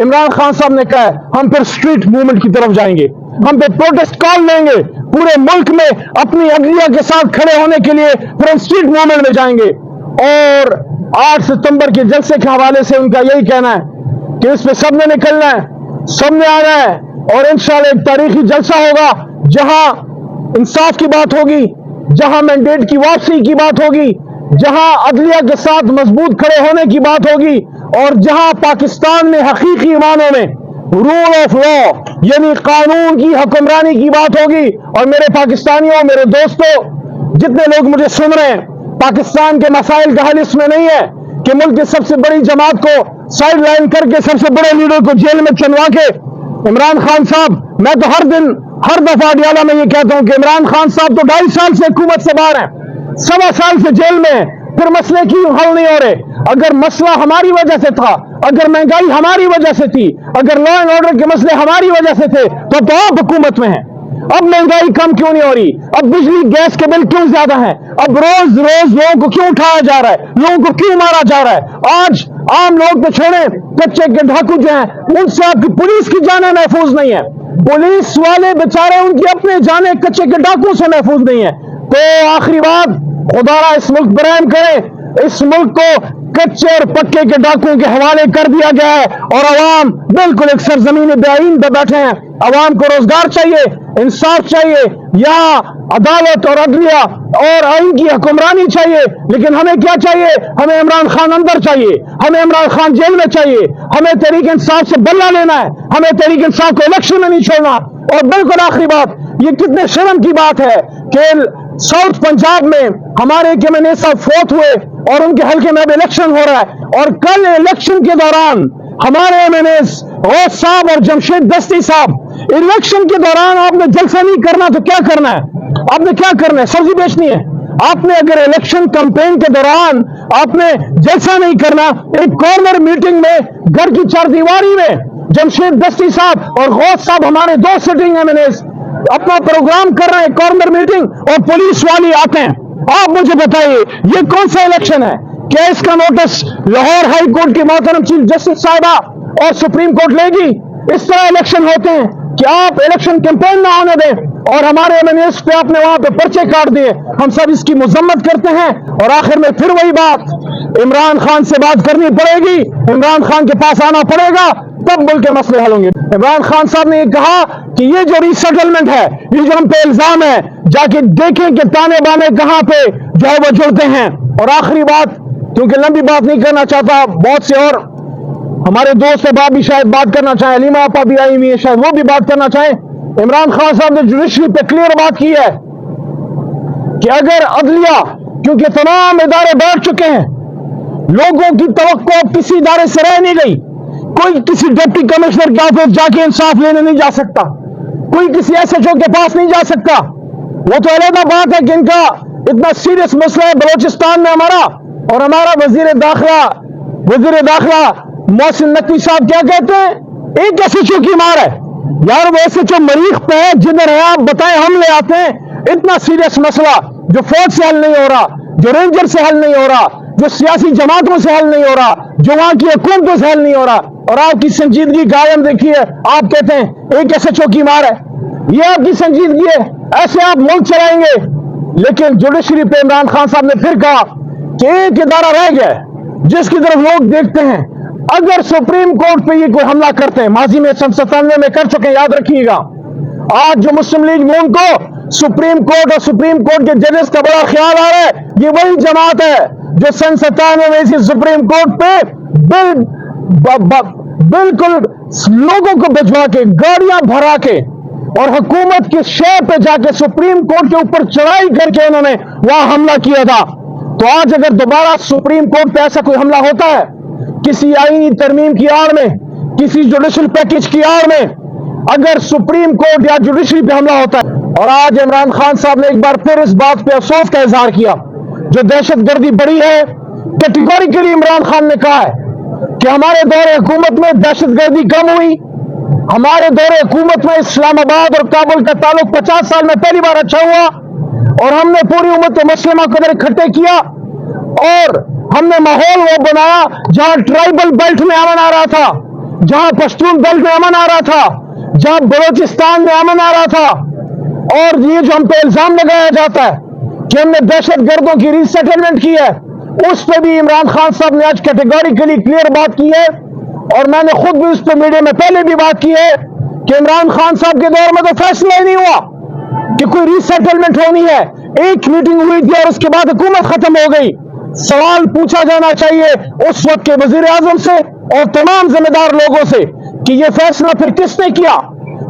इमरान खान साहब ने कहा है हम फिर स्ट्रीट मूवमेंट की तरफ जाएंगे, हम फिर प्रोटेस्ट कॉल लेंगे, पूरे मुल्क में अपनी अदलिया के साथ खड़े होने के लिए फिर स्ट्रीट मूवमेंट में जाएंगे। और 8 सितंबर के जलसे के हवाले से उनका यही कहना है कि इस पे सबने निकलना है, सबने आना है और इंशाल्लाह एक तारीखी जलसा होगा जहां इंसाफ की बात होगी, जहां मैंडेट की वापसी की बात होगी, जहां अदलिया के साथ मजबूत खड़े होने की बात होगी और जहां पाकिस्तान में हकीकी मानों में रूल ऑफ लॉ यानी कानून की हुक्मरानी की बात होगी। और मेरे पाकिस्तानियों, मेरे दोस्तों, जितने लोग मुझे सुन रहे हैं, पाकिस्तान के मसाइल का हल इसमें नहीं है कि मुल्क की सबसे बड़ी जमात को साइड लाइन करके सबसे बड़े लीडर को जेल में चलवा के इमरान खान साहब, मैं तो हर दफा अडियाला में ये कहता हूं कि इमरान खान साहब तो 2.5 साल से हुकूमत से बाहर हैं, 1.25 साल से जेल में हैं, फिर मसले क्यों हल नहीं हो रहे? अगर मसला हमारी वजह से था, अगर महंगाई हमारी वजह से थी, अगर लॉ एंड ऑर्डर के मसले हमारी वजह से थे, तो आप हुकूमत में हैं। अब महंगाई कम क्यों नहीं हो रही? अब बिजली गैस के बिल क्यों ज्यादा हैं? अब रोज रोज लोगों को क्यों उठाया जा रहा है? लोगों को क्यों मारा जा रहा है? आज आम लोग तो छोड़े, कच्चे के ढाकू जो हैं उनसे आपकी पुलिस की जाने महफूज नहीं है। पुलिस वाले बेचारे उनकी अपने जाने कच्चे के डाकू से महफूज नहीं है। तो आखिरी बात, खुदारा इस मुल्क पर रहम करे, इस मुल्क को कच्चे और पक्के के डाकुओं के हवाले कर दिया गया है और अवाम बिल्कुल एक सरजमीन बेआईन पे बैठे हैं। अवाम को रोजगार चाहिए, इंसाफ चाहिए, यहाँ अदालत और अदलिया और आइन की हुक्मरानी चाहिए। लेकिन हमें क्या चाहिए? हमें इमरान खान अंदर चाहिए, हमें इमरान खान जेल में चाहिए, हमें तहरीक इंसाफ से बदला लेना है, हमें तहरीक इंसाफ को इलेक्शन में नहीं छोड़ना। और बिल्कुल आखिरी बात, ये कितने शर्म की बात है कि साउथ पंजाब में हमारे एक एमएनए साहब फोत हुए और उनके हल्के में अब इलेक्शन हो रहा है और कल इलेक्शन के दौरान हमारे एमएनएस गौस साहब और जमशेद दस्ती साहब, इलेक्शन के दौरान आपने जलसा नहीं करना तो क्या करना है? आपने क्या करना है? सब्जी बेचनी है? आपने अगर इलेक्शन कैंपेन के दौरान आपने जलसा नहीं करना, एक कॉर्नर मीटिंग में घर की चारदीवारी में जमशेद दस्ती साहब और गौस साहब, हमारे 2 सिटिंग एमएनएस अपना प्रोग्राम कर रहे हैं, कॉर्नर मीटिंग, और पुलिस वाले आते हैं। आप मुझे बताइए ये कौन सा इलेक्शन है? क्या इसका नोटिस लाहौर हाई कोर्ट की मोहतरम चीफ जस्टिस साहिबा और सुप्रीम कोर्ट लेगी? इस तरह इलेक्शन होते हैं कि आप इलेक्शन कैंपेन ना होने दें और हमारे एमएनएस पे आपने वहां पे पर्चे काट दिए। हम सब इसकी मजम्मत करते हैं और आखिर में फिर वही बात, इमरान खान से बात करनी पड़ेगी, इमरान खान के पास आना पड़ेगा, तब मुल्क के मसले हल होंगे। इमरान खान साहब ने कहा कि ये जो रीसेटलमेंट है, ये जो हम पे इल्जाम है, जाके देखें कि ताने बाने कहां पे जो है वो जुड़ते हैं। और आखिरी बात, क्योंकि लंबी बात नहीं करना चाहता, बहुत से और हमारे दोस्त अहबाब भी शायद बात करना चाहें, अलीमा आपा भी आई हुई है, शायद वो भी बात करना चाहें। इमरान खान साहब ने जुडिशरी पे क्लियर बात की है कि अगर अदलिया, क्योंकि तमाम इदारे बैठ चुके हैं, लोगों की तवक्को अब किसी इदारे से रह नहीं गई, कोई किसी डिप्टी कमिश्नर के ऑफिस जाके इंसाफ लेने नहीं जा सकता, कोई किसी एसएचओ के पास नहीं जा सकता। वो तो अलग बात है कि इनका इतना सीरियस मसला है बलोचिस्तान में हमारा, और हमारा वजीर दाखिला मोहसिन नकवी साहब क्या कहते हैं? एक एसएचओ की मार है यार, वो एसएचओ मरीख पे है, जिधर है आप बताएं, हम ले आते हैं। इतना सीरियस मसला जो फौज से हल नहीं हो रहा, जो रेंजर से हल नहीं हो रहा, जो सियासी जमातों से हल नहीं हो रहा, जो वहां की हुकूमतों से हल नहीं हो रहा, और आपकी संजीदगी कायम देखिए, आप कहते हैं एक एसएचओ की मार है। ये आपकी संजीदगी है? ऐसे आप मुल्क चलाएंगे? लेकिन जुडिशरी पे इमरान खान साहब ने फिर कहा कि एक इदारा रह गया जिसकी तरफ लोग देखते हैं। अगर सुप्रीम कोर्ट पे ये कोई हमला करते हैं, माजी में 97 में कर चुके, याद रखिएगा। आज जो मुस्लिम लीग नून को सुप्रीम कोर्ट और सुप्रीम कोर्ट के जजेस का बड़ा ख्याल आ रहा है, ये वही जमात है जो 97 में इसी सुप्रीम कोर्ट पे बिल्कुल लोगों को भिजवा के, गाड़ियां भरा के और हुकूमत के शहर पे जाके सुप्रीम कोर्ट के ऊपर चढ़ाई करके उन्होंने वहां हमला किया था। तो आज अगर दोबारा सुप्रीम कोर्ट पे ऐसा कोई हमला होता है, किसी आईनी तरमीम की आड़ में, किसी जुडिशल पैकेज की आड़ में, अगर सुप्रीम कोर्ट या जुडिशरी पे हमला होता है, और आज इमरान खान साहब ने एक बार फिर इस बात पे अफसोस का इजहार किया, जो दहशतगर्दी बढ़ी है, कैटेगोरिकली इमरान खान ने कहा है कि हमारे दौरे हुकूमत में दहशतगर्दी कम हुई, हमारे दौरे हुकूमत में इस्लामाबाद और काबुल का ताल्लुक 50 साल में पहली बार अच्छा हुआ, और हमने पूरी उम्मत मुस्लिमा को इधर इकट्ठे किया और हमने माहौल वो बनाया जहां ट्राइबल बेल्ट में अमन आ रहा था, جہاں پشتون بیلٹ میں امن آ رہا تھا، جہاں بلوچستان میں امن آ رہا تھا، اور یہ جو ہم پہ الزام لگایا جاتا ہے کہ ہم نے دہشت گردوں کی ری سیٹلمنٹ کی ہے، اس پہ بھی عمران خان صاحب نے آج کیٹیگوریکلی کلیئر بات کی ہے، اور میں نے خود بھی اس پہ میڈیا میں پہلے بھی بات کی ہے کہ عمران خان صاحب کے دور میں تو فیصلہ ہی نہیں ہوا کہ کوئی ری سیٹلمنٹ ہونی ہے۔ ایک میٹنگ ہوئی تھی اور اس کے بعد حکومت ختم ہو گئی۔ سوال پوچھا جانا چاہیے اس وقت کے وزیر اعظم سے اور تمام ذمہ دار لوگوں سے کہ یہ فیصلہ پھر کس نے کیا؟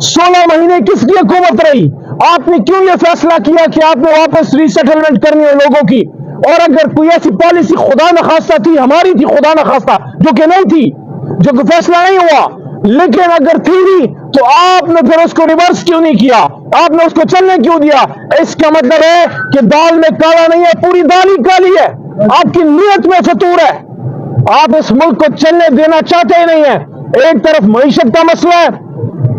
16 مہینے کس کی حکومت رہی؟ آپ نے کیوں یہ فیصلہ کیا کہ آپ نے واپس ری سیٹلمنٹ کرنی ہے لوگوں کی؟ اور اگر کوئی ایسی پالیسی خدا نخواستہ تھی، ہماری تھی خدا نخواستہ، جو کہ نہیں تھی، جو کہ فیصلہ نہیں ہوا، لیکن اگر تھی بھی تو آپ نے پھر اس کو ریورس کیوں نہیں کیا؟ آپ نے اس کو چلنے کیوں دیا؟ اس کا مطلب ہے کہ دال میں کالا نہیں ہے، پوری دال ہی کالی ہے، آپ کی نیت میں فطور ہے، آپ اس ملک کو چلنے دینا چاہتے ہی نہیں ہیں۔ ایک طرف معیشت کا مسئلہ ہے،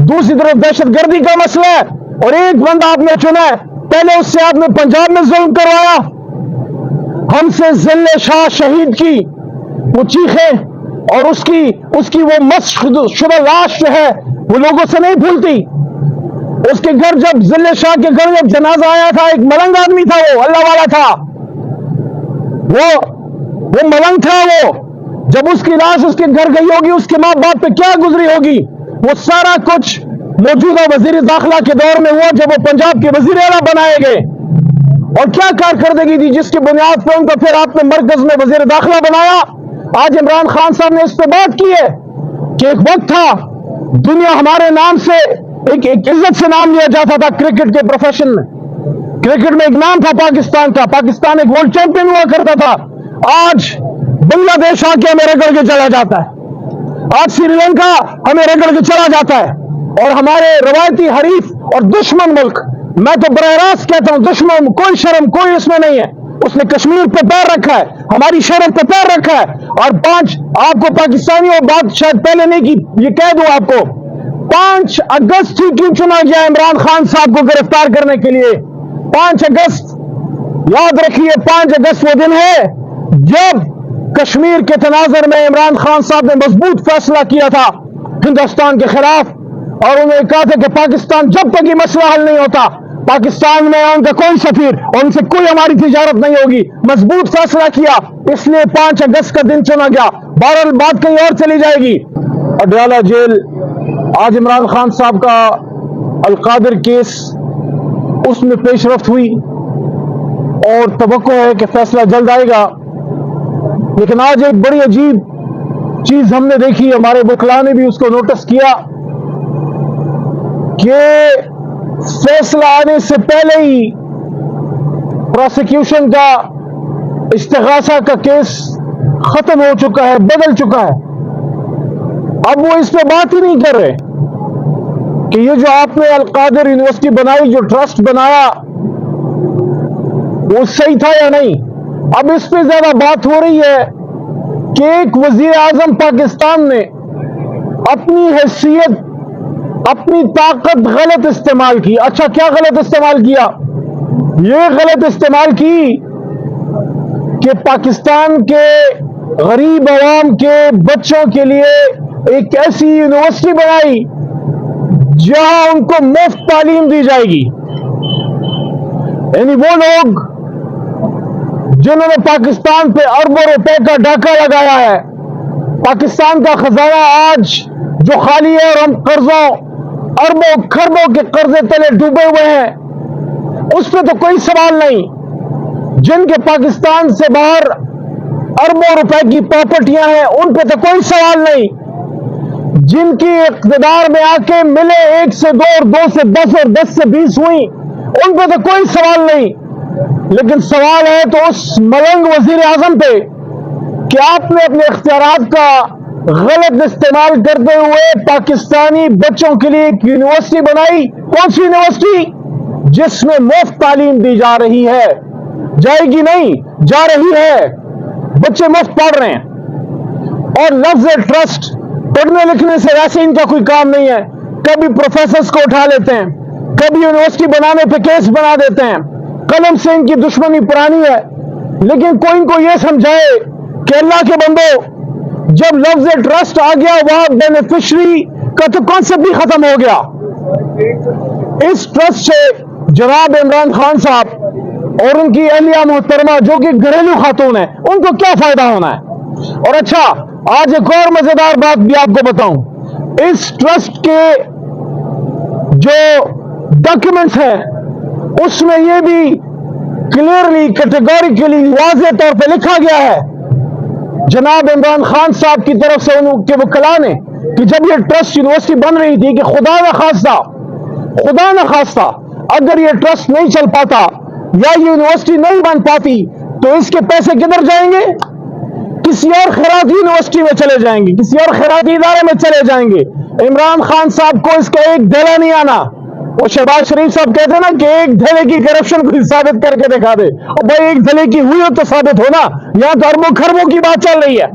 دوسری طرف دہشت گردی کا مسئلہ ہے، اور ایک بندہ آپ نے چنا ہے، پہلے اس سے آپ نے پنجاب میں ظلم کروایا، ہم سے ذل شاہ شہید کی وہ چیخیں اور اس کی وہ مس شدہ لاش جو ہے وہ لوگوں سے نہیں بھولتی۔ اس کے گھر جب ذل شاہ کے گھر جب جنازہ آیا تھا، ایک ملنگ آدمی تھا، وہ اللہ والا تھا، وہ ملنگ تھا، وہ جب اس کی لاش اس کے گھر گئی ہوگی، اس کے ماں باپ پہ کیا گزری ہوگی، وہ سارا کچھ موجودہ وزیر داخلہ کے دور میں ہوا جب وہ پنجاب کے وزیر اعلیٰ بنائے گئے، اور کیا کارکردگی تھی جس کی بنیاد پہ ان کو پھر آپ نے مرکز میں وزیر داخلہ بنایا۔ آج عمران خان صاحب نے اس پہ بات کی ہے کہ ایک وقت تھا دنیا ہمارے نام سے ایک عزت سے نام لیا جاتا تھا کرکٹ کے پروفیشن میں، کرکٹ میں ایک نام تھا پاکستان کا، پاکستان ایک ورلڈ چیمپئن ہوا کرتا تھا۔ آج بنگلہ دیش آ کے ہمیں رگڑ کے چلا جاتا ہے، آج سری لنکا ہمیں رگڑ کے چلا جاتا ہے، اور ہمارے روایتی حریف اور دشمن ملک، میں تو براہ راست کہتا ہوں دشمن، کوئی شرم کوئی اس میں نہیں ہے، اس نے کشمیر پہ پیر رکھا ہے، ہماری شرف پہ پیر رکھا ہے، اور آپ کو پاکستانیوں بات شاید پہلے نہیں کی، یہ کہہ دوں آپ کو، 5 اگست ہی کیوں چنا گیا عمران خان صاحب کو گرفتار کرنے کے لیے؟ 5 اگست یاد رکھیے، 5 اگست وہ دن ہے جب کشمیر کے تناظر میں عمران خان صاحب نے مضبوط فیصلہ کیا تھا ہندوستان کے خلاف، اور انہوں نے کہا تھا کہ پاکستان جب تک یہ مسئلہ حل نہیں ہوتا، پاکستان میں ان کا کوئی سفیر اور ان سے کوئی ہماری تجارت نہیں ہوگی، مضبوط فیصلہ کیا، اس لیے 5 اگست کا دن چنا گیا۔ بہرحال بات کہیں اور چلی جائے گی۔ اڈیالہ جیل، آج عمران خان صاحب کا القادر کیس، اس میں پیش رفت ہوئی اور توقع ہے کہ فیصلہ جلد آئے گا، لیکن آج ایک بڑی عجیب چیز ہم نے دیکھی، ہمارے وکلاء نے بھی اس کو نوٹس کیا کہ فیصلہ آنے سے پہلے ہی پروسیکیوشن کا استغاثہ کا کیس ختم ہو چکا ہے، بدل چکا ہے۔ اب وہ اس پہ بات ہی نہیں کر رہے کہ یہ جو آپ نے القادر یونیورسٹی بنائی، جو ٹرسٹ بنایا، وہ صحیح تھا یا نہیں۔ اب اس پہ زیادہ بات ہو رہی ہے کہ ایک وزیر اعظم پاکستان نے اپنی حیثیت، اپنی طاقت غلط استعمال کی۔ اچھا، کیا غلط استعمال کیا؟ یہ غلط استعمال کی کہ پاکستان کے غریب عوام کے بچوں کے لیے ایک ایسی یونیورسٹی بنائی جہاں ان کو مفت تعلیم دی جائے گی۔ یعنی وہ لوگ جنہوں نے پاکستان پہ اربوں روپے کا ڈاکہ لگایا ہے، پاکستان کا خزانہ آج جو خالی ہے اور ہم قرضوں، اربوں کھربوں کے قرضے تلے ڈوبے ہوئے ہیں، اس پہ تو کوئی سوال نہیں۔ جن کے پاکستان سے باہر اربوں روپے کی پراپرٹیاں ہیں، ان پہ تو کوئی سوال نہیں۔ جن کی اقتدار میں آ کے ملے 1 سے 2 اور 2 سے 10 اور 10 سے 20 ہوئی، ان پہ تو کوئی سوال نہیں۔ لیکن سوال ہے تو اس ملنگ وزیر اعظم پہ کہ آپ نے اپنے اختیارات کا غلط استعمال کرتے ہوئے پاکستانی بچوں کے لیے ایک یونیورسٹی بنائی۔ کون سی یونیورسٹی؟ جس میں مفت تعلیم دی جا رہی ہے۔ جائے گی نہیں، جا رہی ہے، بچے مفت پڑھ رہے ہیں۔ اور لفظ ٹرسٹ، پڑھنے لکھنے سے ویسے ان کا کوئی کام نہیں ہے، کبھی پروفیسرز کو اٹھا لیتے ہیں، کبھی یونیورسٹی بنانے پہ کیس بنا دیتے ہیں، قلم سے ان کی دشمنی پرانی ہے۔ لیکن کوئی ان کو یہ سمجھائے کہ اللہ کے بندو، جب لفظ ٹرسٹ آ گیا وہاں بینیفیشری کا تو کانسیپٹ بھی ختم ہو گیا. اس ٹرسٹ سے جناب عمران خان صاحب اور ان کی اہلیہ محترمہ جو کہ گھریلو خاتون ہیں ان کو کیا فائدہ ہونا ہے؟ اور اچھا آج ایک اور مزیدار بات بھی آپ کو بتاؤں. اس ٹرسٹ کے جو ڈاکیومنٹس ہیں اس میں یہ بھی کلیئرلی کیٹیگوریکلی واضح طور پہ لکھا گیا ہے جناب عمران خان صاحب کی طرف سے ان کے وکلاء نے کہ جب یہ ٹرسٹ یونیورسٹی بن رہی تھی کہ خدا نہ خواستہ اگر یہ ٹرسٹ نہیں چل پاتا یا یہ یونیورسٹی نہیں بن پاتی تو اس کے پیسے کدھر جائیں گے؟ کسی اور خیراتی یونیورسٹی میں چلے جائیں گے, کسی اور خیراتی ادارے میں چلے جائیں گے. عمران خان صاحب کو اس کا ایک دھیلا نہیں آنا. وہ شہباز شریف صاحب کہتے ہیں نا کہ ایک دھیلے کی کرپشن کو ثابت کر کے دکھا دے. اور بھائی ایک دھیلے کی ہوئی ہو تو ثابت ہونا, یہاں تو اربوں خربوں کی بات چل رہی ہے.